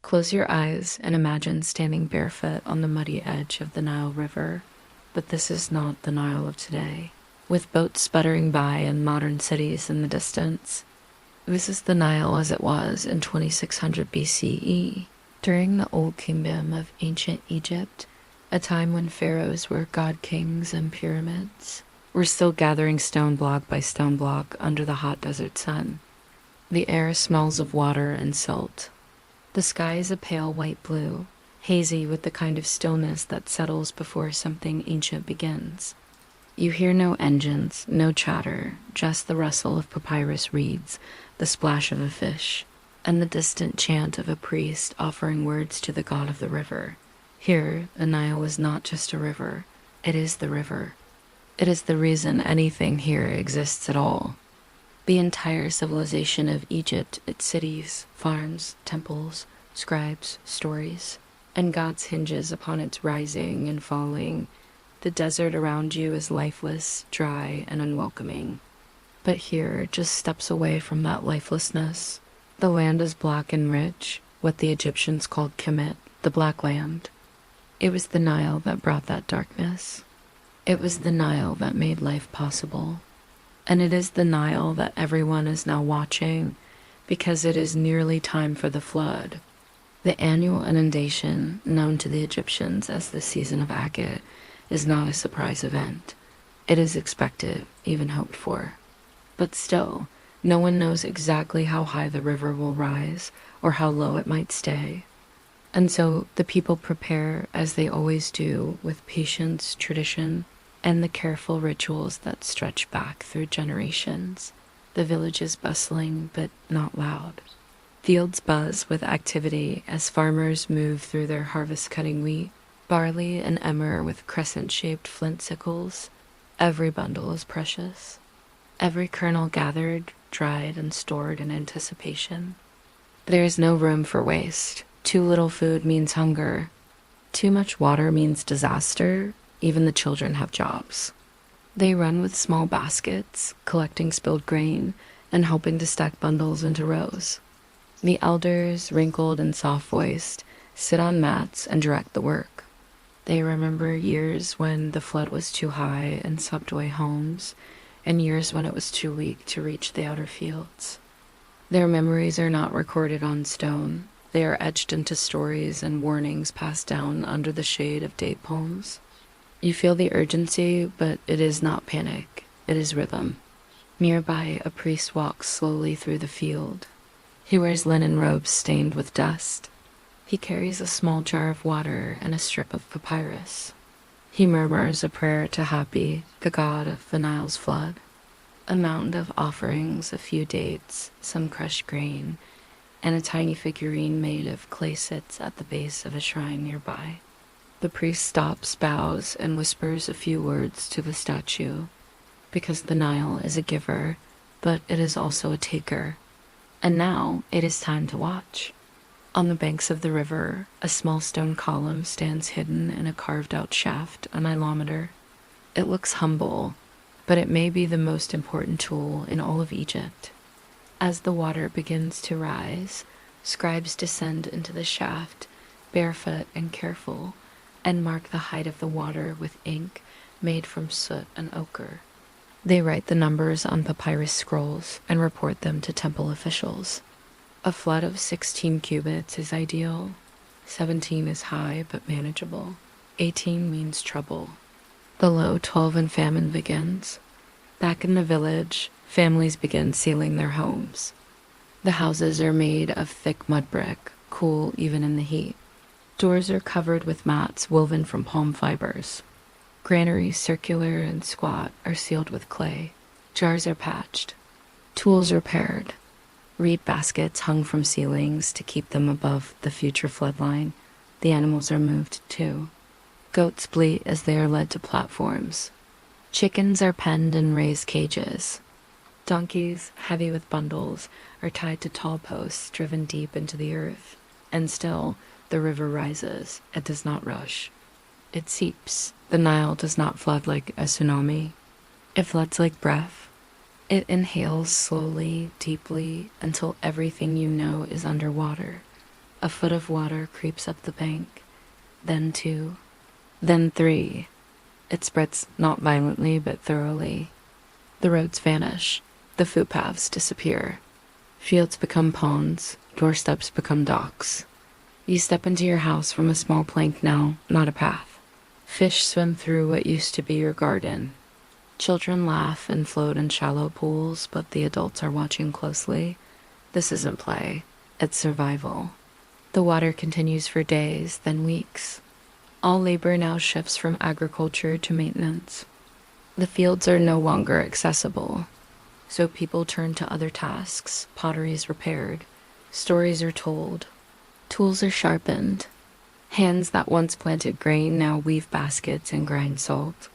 Close your eyes and imagine standing barefoot on the muddy edge of the Nile River. But this is not the Nile of today, with boats sputtering by and modern cities in the distance. This is the Nile as it was in 2600 BCE, during the old kingdom of ancient Egypt, a time when pharaohs were god kings and pyramids were still gathering stone block by stone block under the hot desert sun. The air smells of water and salt. The sky is a pale white blue, hazy with the kind of stillness that settles before something ancient begins. You hear no engines, no chatter, just the rustle of papyrus reeds, the splash of a fish, and the distant chant of a priest offering words to the god of the river. Here, the Nile is not just a river, it is the river. It is the reason anything here exists at all. The entire civilization of Egypt, its cities, farms, temples, scribes, stories, and gods hinges upon its rising and falling. The desert around you is lifeless, dry, and unwelcoming. But here, just steps away from that lifelessness, the land is black and rich, what the Egyptians called Kemet, the Black Land. It was the Nile that brought that darkness. It was the Nile that made life possible. And it is the Nile that everyone is now watching, because it is nearly time for the flood. The annual inundation, known to the Egyptians as the season of Agate, is not a surprise event. It is expected, even hoped for. But still, no one knows exactly how high the river will rise or how low it might stay. And so the people prepare as they always do, with patience, tradition, and the careful rituals that stretch back through generations. The village is bustling, but not loud. Fields buzz with activity as farmers move through their harvest-cutting wheat, barley and emmer with crescent-shaped flint sickles. Every bundle is precious. Every kernel gathered, dried, and stored in anticipation. There is no room for waste. Too little food means hunger. Too much water means disaster. Even the children have jobs. They run with small baskets, collecting spilled grain and helping to stack bundles into rows. The elders, wrinkled and soft-voiced, sit on mats and direct the work. They remember years when the flood was too high and swept away homes, and years when it was too weak to reach the outer fields. Their memories are not recorded on stone. They are etched into stories and warnings passed down under the shade of date palms. You feel the urgency, but it is not panic. It is rhythm. Nearby, a priest walks slowly through the field. He wears linen robes stained with dust. He carries a small jar of water and a strip of papyrus. He murmurs a prayer to Hapi, the god of the Nile's flood. A mound of offerings, a few dates, some crushed grain, and a tiny figurine made of clay sits at the base of a shrine nearby. The priest stops, bows, and whispers a few words to the statue, because the Nile is a giver, but it is also a taker. And now it is time to watch. On the banks of the river, a small stone column stands hidden in a carved-out shaft, a nilometer. It looks humble, but it may be the most important tool in all of Egypt. As the water begins to rise, scribes descend into the shaft, barefoot and careful, and mark the height of the water with ink made from soot and ochre. They write the numbers on papyrus scrolls and report them to temple officials. A flood of 16 cubits is ideal. 17 is high but manageable. 18 means trouble. The low 12 and famine begins. Back in the village, families begin sealing their homes. The houses are made of thick mud brick, cool even in the heat. Doors are covered with mats woven from palm fibers. Granaries, circular and squat, are sealed with clay. Jars are patched. Tools are paired. Reed baskets hung from ceilings to keep them above the future floodline. The animals are moved too. Goats bleat as they are led to platforms. Chickens are penned in raised cages. Donkeys, heavy with bundles, are tied to tall posts driven deep into the earth. And still, the river rises. It does not rush. It seeps. The Nile does not flood like a tsunami. It floods like breath. It inhales slowly, deeply, until everything you know is underwater. A foot of water creeps up the bank, then 2, then 3. It spreads not violently but thoroughly. The roads vanish, the footpaths disappear. Fields become ponds, doorsteps become docks. You step into your house from a small plank now, not a path. Fish swim through what used to be your garden. Children laugh and float in shallow pools, but the adults are watching closely. This isn't play, it's survival. The water continues for days, then weeks. All labor now shifts from agriculture to maintenance. The fields are no longer accessible, so people turn to other tasks. Pottery is repaired, stories are told, tools are sharpened. Hands that once planted grain now weave baskets and grind salt.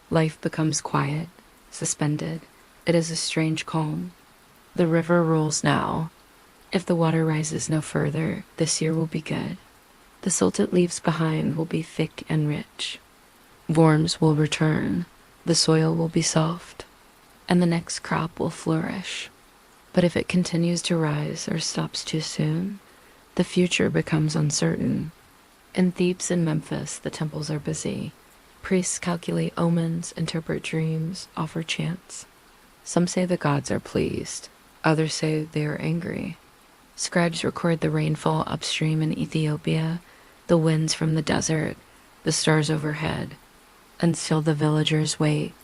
Life becomes quiet, suspended. It is a strange calm. The river rolls now. If the water rises no further, this year will be good. The salt it leaves behind will be thick and rich. Worms will return, the soil will be soft, and the next crop will flourish. But if it continues to rise or stops too soon, the future becomes uncertain. In Thebes and Memphis, the temples are busy. Priests calculate omens, interpret dreams, offer chants. Some say the gods are pleased, others say they are angry. Scribes record the rainfall upstream in Ethiopia, the winds from the desert, the stars overhead, and still the villagers wait.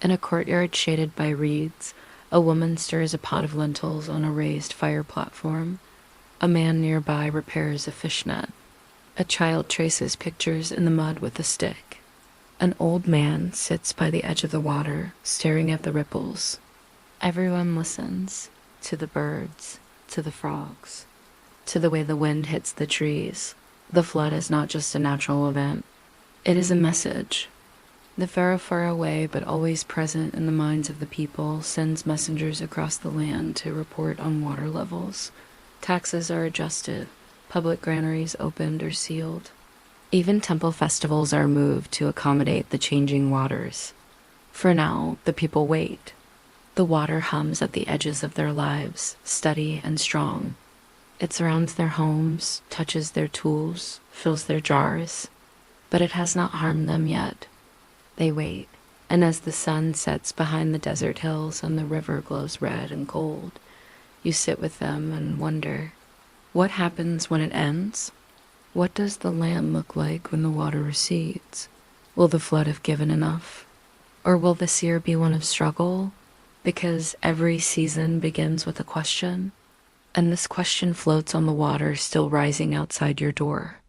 In a courtyard shaded by reeds, a woman stirs a pot of lentils on a raised fire platform. A man nearby repairs a fishnet. A child traces pictures in the mud with a stick. An old man sits by the edge of the water, staring at the ripples. Everyone listens, to the birds, to the frogs, to the way the wind hits the trees. The flood is not just a natural event. It is a message. The Pharaoh, far away but always present in the minds of the people, sends messengers across the land to report on water levels. Taxes are adjusted, public granaries opened or sealed. Even temple festivals are moved to accommodate the changing waters. For now, the people wait. The water hums at the edges of their lives, steady and strong. It surrounds their homes, touches their tools, fills their jars. But it has not harmed them yet. They wait, and as the sun sets behind the desert hills and the river glows red and gold, you sit with them and wonder, what happens when it ends? What does the land look like when the water recedes? Will the flood have given enough? Or will this year be one of struggle? Because every season begins with a question, and this question floats on the water still rising outside your door.